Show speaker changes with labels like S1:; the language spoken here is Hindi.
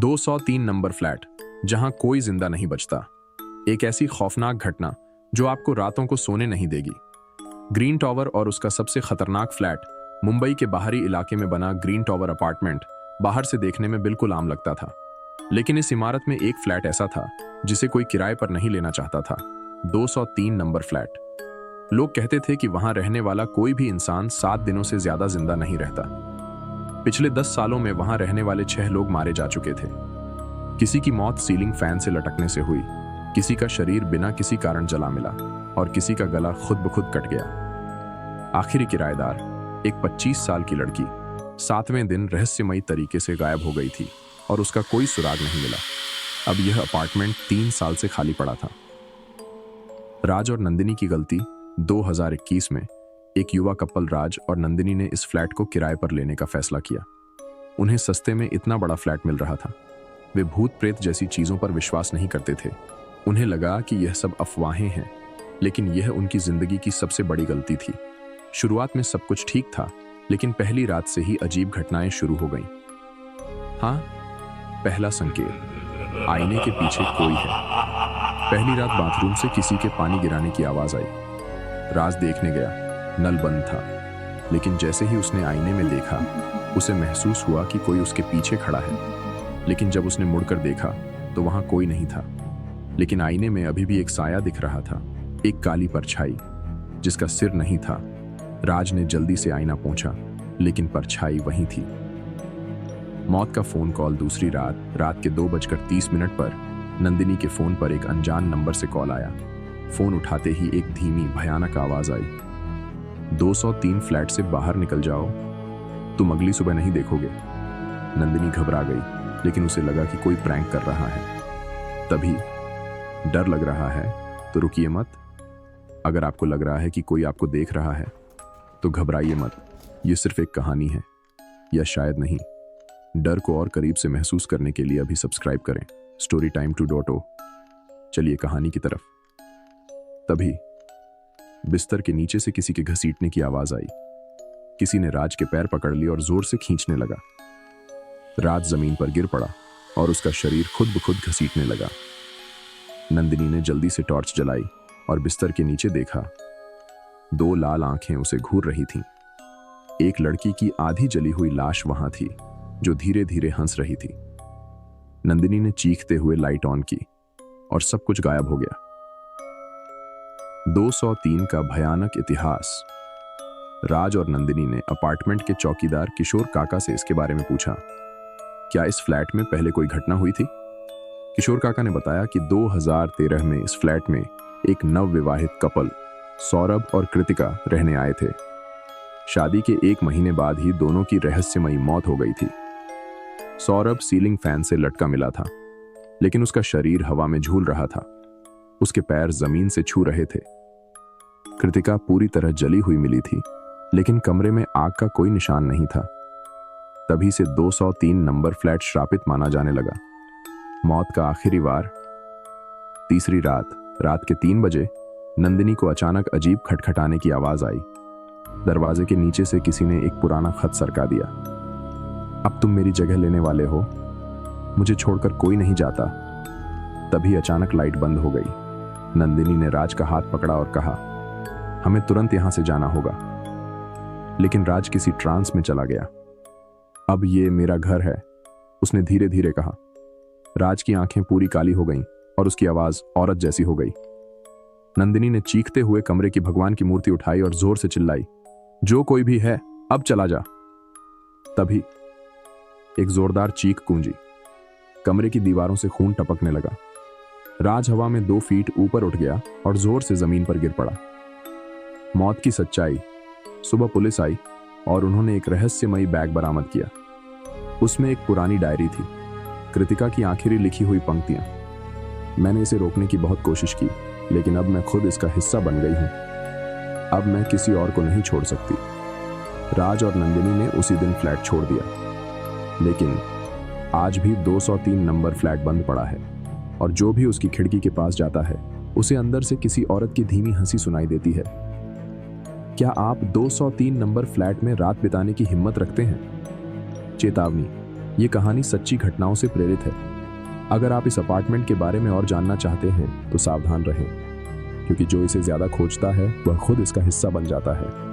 S1: 203 नंबर फ्लैट, जहां कोई जिंदा नहीं बचता। एक ऐसी खौफनाक घटना जो आपको रातों को सोने नहीं देगी। ग्रीन टावर और उसका सबसे खतरनाक फ्लैट मुंबई के बाहरी इलाके में बना ग्रीन टावर अपार्टमेंट बाहर से देखने में बिल्कुल आम लगता था, लेकिन इस इमारत में एक फ्लैट ऐसा था जिसे कोई किराए पर नहीं लेना चाहता था। 203 नंबर फ्लैट। लोग कहते थे कि वहां रहने वाला कोई भी इंसान 7 दिनों से ज्यादा जिंदा नहीं रहता। पिछले 10 सालों में वहां रहने वाले 6 लोग मारे जा चुके थे। किसी की मौत सीलिंग फैन से लटकने से हुई, किसी का शरीर बिना किसी कारण जला मिला और किसी का गला खुद ब खुद कट गया। आखिरी किराएदार, एक 25 साल की लड़की, 7वें दिन रहस्यमयी तरीके से गायब हो गई थी और उसका कोई सुराग नहीं मिला। अब यह अपार्टमेंट 3 साल से खाली पड़ा था। राज और नंदिनी की गलती। 2021 में एक युवा कपल राज और नंदिनी ने इस फ्लैट को किराए पर लेने का फैसला किया। उन्हें सस्ते में इतना बड़ा फ्लैट मिल रहा था। वे भूत प्रेत जैसी चीजों पर विश्वास नहीं करते थे। उन्हें लगा कि यह सब अफवाहें हैं, लेकिन यह उनकी जिंदगी की सबसे बड़ी गलती थी। शुरुआत में सब कुछ ठीक था, लेकिन पहली रात से ही अजीब घटनाएं शुरू हो गईं। हाँ, पहला संकेत, आईने के पीछे कोई है। पहली रात बाथरूम से किसी के पानी गिराने की आवाज आई। राज देखने गया, नल बंद था, लेकिन जैसे ही उसने आईने में देखा, उसे महसूस हुआ कि कोई उसके पीछे खड़ा है। लेकिन जब उसने मुड़कर देखा तो वहां कोई नहीं था, लेकिन आईने में अभी भी एक साया दिख रहा था, एक काली परछाई जिसका सिर नहीं था। राज ने जल्दी से आईना पोंछा, लेकिन परछाई वहीं थी। मौत का फोन कॉल। दूसरी रात के 2:30 पर नंदिनी के फोन पर एक अनजान नंबर से कॉल आया। फोन उठाते ही एक धीमी भयानक आवाज आई, 203 फ्लैट से बाहर निकल जाओ, तुम अगली सुबह नहीं देखोगे। नंदिनी घबरा गई, लेकिन उसे लगा कि कोई प्रैंक कर रहा है। तभी, डर लग रहा है तो रुकिए मत। अगर आपको लग रहा है कि कोई आपको देख रहा है तो घबराइए मत, यह सिर्फ एक कहानी है, या शायद नहीं। डर को और करीब से महसूस करने के लिए अभी सब्सक्राइब करें storytime2.o। चलिए कहानी की तरफ। तभी बिस्तर के नीचे से किसी के घसीटने की आवाज आई। किसी ने राज के पैर पकड़ लिए और जोर से खींचने लगा। राज जमीन पर गिर पड़ा और उसका शरीर खुद ब खुद घसीटने लगा। नंदिनी ने जल्दी से टॉर्च जलाई और बिस्तर के नीचे देखा। 2 लाल आंखें उसे घूर रही थीं। एक लड़की की आधी जली हुई लाश वहां थी, जो धीरे धीरे हंस रही थी। नंदिनी ने चीखते हुए लाइट ऑन की और सब कुछ गायब हो गया। 203 का भयानक इतिहास। राज और नंदिनी ने अपार्टमेंट के चौकीदार किशोर काका से इसके बारे में पूछा, क्या इस फ्लैट में पहले कोई घटना हुई थी? किशोर काका ने बताया कि 2013 में इस फ्लैट में एक नवविवाहित कपल सौरभ और कृतिका रहने आए थे। शादी के 1 महीने बाद ही दोनों की रहस्यमयी मौत हो गई थी। सौरभ सीलिंग फैन से लटका मिला था, लेकिन उसका शरीर हवा में झूल रहा था। उसके पैर जमीन से छू रहे थे। कृतिका पूरी तरह जली हुई मिली थी, लेकिन कमरे में आग का कोई निशान नहीं था। तभी से 203 नंबर फ्लैट श्रापित माना जाने लगा। मौत का आखिरी वार। तीसरी रात के 3 बजे नंदिनी को अचानक अजीब खटखटाने की आवाज आई। दरवाजे के नीचे से किसी ने एक पुराना खत सरका दिया। अब तुम मेरी जगह लेने वाले हो, मुझे छोड़कर कोई नहीं जाता। तभी अचानक लाइट बंद हो गई। नंदिनी ने राज का हाथ पकड़ा और कहा, हमें तुरंत यहां से जाना होगा। लेकिन राज किसी ट्रांस में चला गया। अब ये मेरा घर है, उसने धीरे धीरे कहा। राज की आंखें पूरी काली हो गईं और उसकी आवाज औरत जैसी हो गई। नंदिनी ने चीखते हुए कमरे की भगवान की मूर्ति उठाई और जोर से चिल्लाई, जो कोई भी है अब चला जा। तभी एक जोरदार चीख गूंजी। कमरे की दीवारों से खून टपकने लगा। राज हवा में 2 फीट ऊपर उठ गया और जोर से जमीन पर गिर पड़ा। मौत की सच्चाई। सुबह पुलिस आई और उन्होंने एक रहस्यमयी बैग बरामद किया। उसमें एक पुरानी डायरी थी, कृतिका की आखिरी लिखी हुई पंक्तियां। मैंने इसे रोकने की बहुत कोशिश की, लेकिन अब मैं खुद इसका हिस्सा बन गई हूं। अब मैं किसी और को नहीं छोड़ सकती। राज और नंदिनी ने उसी दिन फ्लैट छोड़ दिया, लेकिन आज भी 203 नंबर फ्लैट बंद पड़ा है और जो भी उसकी खिड़की के पास जाता है उसे अंदर से किसी औरत की धीमी हंसी सुनाई देती है। क्या आप 203 नंबर फ्लैट में रात बिताने की हिम्मत रखते हैं? चेतावनी, ये कहानी सच्ची घटनाओं से प्रेरित है। अगर आप इस अपार्टमेंट के बारे में और जानना चाहते हैं तो सावधान रहें, क्योंकि जो इसे ज्यादा खोजता है वह खुद इसका हिस्सा बन जाता है।